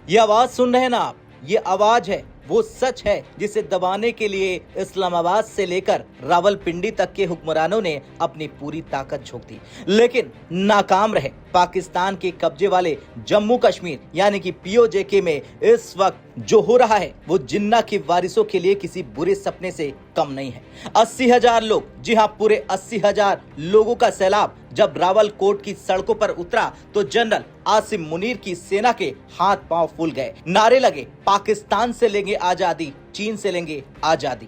ये आवाज सुन रहे हैं ना आप, ये आवाज है, वो सच है जिसे दबाने के लिए इस्लामाबाद से लेकर रावलपिंडी तक के हुक्मरानों ने अपनी पूरी ताकत झोंक दी, लेकिन नाकाम रहे। पाकिस्तान के कब्जे वाले जम्मू कश्मीर यानी कि पीओजेके में इस वक्त जो हो रहा है वो जिन्ना के वारिसों के लिए किसी बुरे सपने से कम नहीं है। 80,000 लोग, जी हाँ पूरे 80,000 लोगों का सैलाब जब रावलकोट की सड़कों पर उतरा तो जनरल आसिम मुनीर की सेना के हाथ पांव फूल गए। नारे लगे, पाकिस्तान से लेंगे आजादी, चीन से लेंगे आजादी।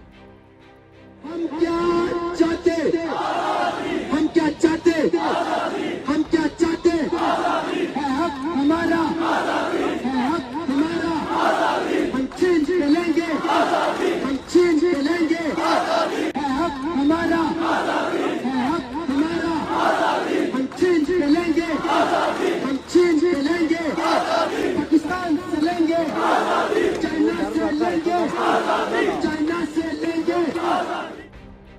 हम क्या चाहते, हम क्या चाहते, हम क्या चाहते, है हक हमारा, है हक हमारा, हम चीन से लेंगे, हम चीन से लेंगे, है हक हमारा, है हक हमारा, हम चीन से लेंगे, हम चीन से लेंगे, पाकिस्तान से लेंगे, चाइना से लेंगे, चाइना से लेंगे।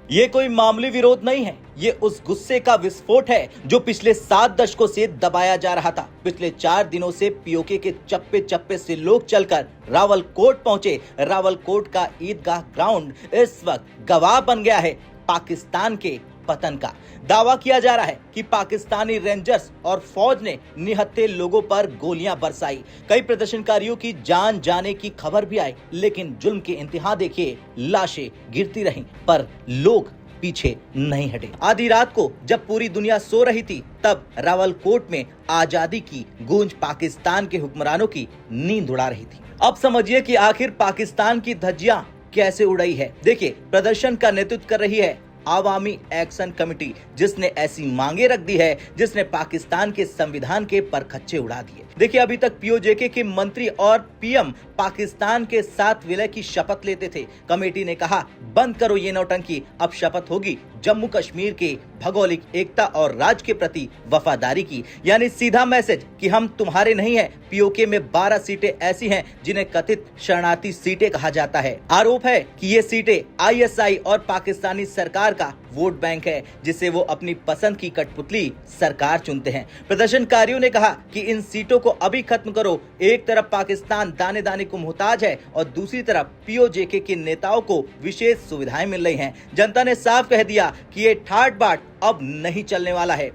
ये कोई मामूली विरोध नहीं है, ये उस गुस्से का विस्फोट है जो पिछले 7 दशकों से दबाया जा रहा था। पिछले 4 दिनों से पीओके के चप्पे चप्पे से लोग चलकर रावलकोट पहुंचे। रावलकोट का ईदगाह ग्राउंड इस वक्त गवाह बन गया है पाकिस्तान के पतन का। दावा किया जा रहा है कि पाकिस्तानी रेंजर्स और फौज ने निहत्थे लोगों पर गोलियां बरसाई। कई प्रदर्शनकारियों की जान जाने की खबर भी आई, लेकिन जुल्म की इंतहा देखिए, लाशें गिरती रहीं पर लोग पीछे नहीं हटे। आधी रात को जब पूरी दुनिया सो रही थी तब रावलकोट में आजादी की गूंज पाकिस्तान के हुक्मरानों की नींद उड़ा रही थी। अब समझिए कि आखिर पाकिस्तान की धज्जियां कैसे उड़ाई है। देखिए, प्रदर्शन का नेतृत्व कर रही है आवामी एक्शन कमेटी, जिसने ऐसी मांगे रख दी है जिसने पाकिस्तान के संविधान के परखच्चे उड़ा दिए। देखिए, अभी तक पीओजेके के मंत्री और पीएम पाकिस्तान के साथ विलय की शपथ लेते थे। कमेटी ने कहा, बंद करो ये नौटंकी, अब शपथ होगी जम्मू कश्मीर के भौगोलिक एकता और राज्य के प्रति वफादारी की। यानी सीधा मैसेज कि हम तुम्हारे नहीं हैं। पीओके में 12 सीटें ऐसी हैं जिन्हें कथित शरणार्थी सीटें कहा जाता है। आरोप है कि ये सीटें आईएसआई और पाकिस्तानी सरकार का वोट बैंक है, जिसे वो अपनी पसंद की कठपुतली सरकार चुनते हैं। प्रदर्शनकारियों ने कहा कि इन सीटों को अभी खत्म करो। एक तरफ पाकिस्तान दाने दाने को मुहताज है और दूसरी तरफ पीओजेके के नेताओं को विशेष सुविधाएं मिल रही हैं। जनता ने साफ कह दिया कि ये ठाट बाट अब नहीं चलने वाला है।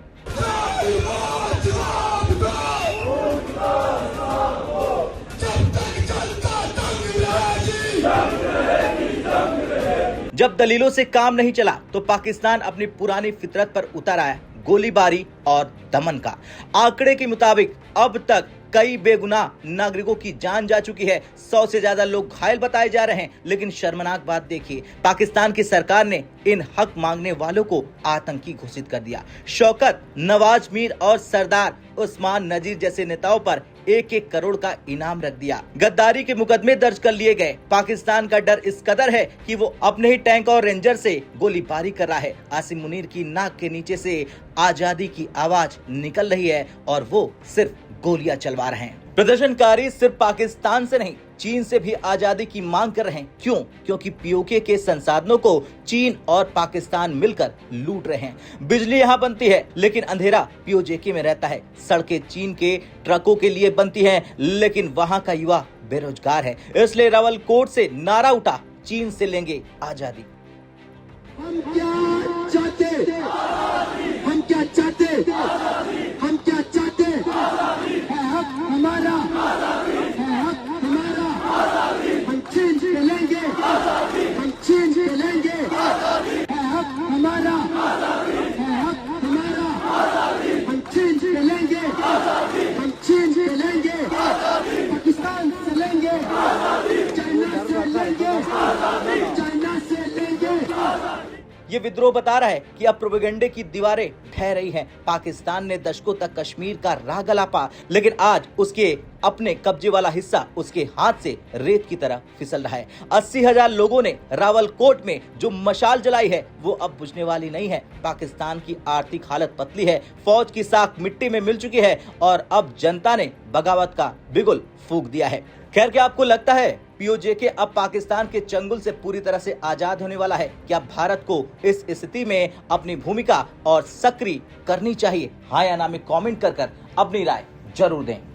जब दलीलों से काम नहीं चला तो पाकिस्तान अपनी पुरानी फितरत पर उतर आया, गोलीबारी और दमन का। आंकड़े के मुताबिक अब तक कई बेगुनाह नागरिकों की जान जा चुकी है। 100 से ज्यादा लोग घायल बताए जा रहे हैं। लेकिन शर्मनाक बात देखिए, पाकिस्तान की सरकार ने इन हक मांगने वालों को आतंकी घोषित कर दिया। शौकत, नवाज मीर और सरदार उस्मान नजीर जैसे नेताओं पर 1-1 करोड़ का इनाम रख दिया। गद्दारी के मुकदमे दर्ज कर लिए गए। पाकिस्तान का डर इस कदर है कि वो अपने ही टैंक और रेंजर से गोलीबारी कर रहा है। आसिम मुनीर की नाक के नीचे से आजादी की आवाज निकल रही है और वो सिर्फ गोलियां चलवा रहे हैं। प्रदर्शनकारी सिर्फ पाकिस्तान से नहीं, चीन से भी आजादी की मांग कर रहे हैं। क्यों? क्योंकि पीओके के संसाधनों को चीन और पाकिस्तान मिलकर लूट रहे हैं। बिजली यहाँ बनती है लेकिन अंधेरा पीओजेके में रहता है। सड़कें चीन के ट्रकों के लिए बनती हैं लेकिन वहाँ का युवा बेरोजगार है। इसलिए रावलकोट से नारा उठा, चीन से लेंगे आजादी। हम क्या चाहते, हम क्या चाहते, हम क्या चाहते, है हक हमारा, है हक हमारा, हम चीन से लेंगे, हम चीन से लेंगे, है हक हमारा, है हक हमारा, हम चीन से लेंगे, हम चीन से लेंगे, पाकिस्तान से लेंगे, चाइना से लेंगे, चाइना से लेंगे। ये विद्रोह बता रहा है कि अब प्रोपेगेंडे की दीवारें ढह रही हैं। पाकिस्तान ने दशकों तक कश्मीर का राह गलापा, लेकिन आज उसके अपने कब्जे वाला हिस्सा उसके हाथ से रेत की तरह फिसल रहा है। 80,000 लोगों ने रावलकोट में जो मशाल जलाई है वो अब बुझने वाली नहीं है। पाकिस्तान की आर्थिक हालत पतली है, फौज की साख मिट्टी में मिल चुकी है और अब जनता ने बगावत का बिगुल फूंक दिया है। खैर, क्या आपको लगता है पीओजेके अब पाकिस्तान के चंगुल से पूरी तरह से आजाद होने वाला है? क्या भारत को इस स्थिति में अपनी भूमिका और सक्रिय करनी चाहिए? हाँ या ना में कमेंट कर अपनी राय जरूर दें।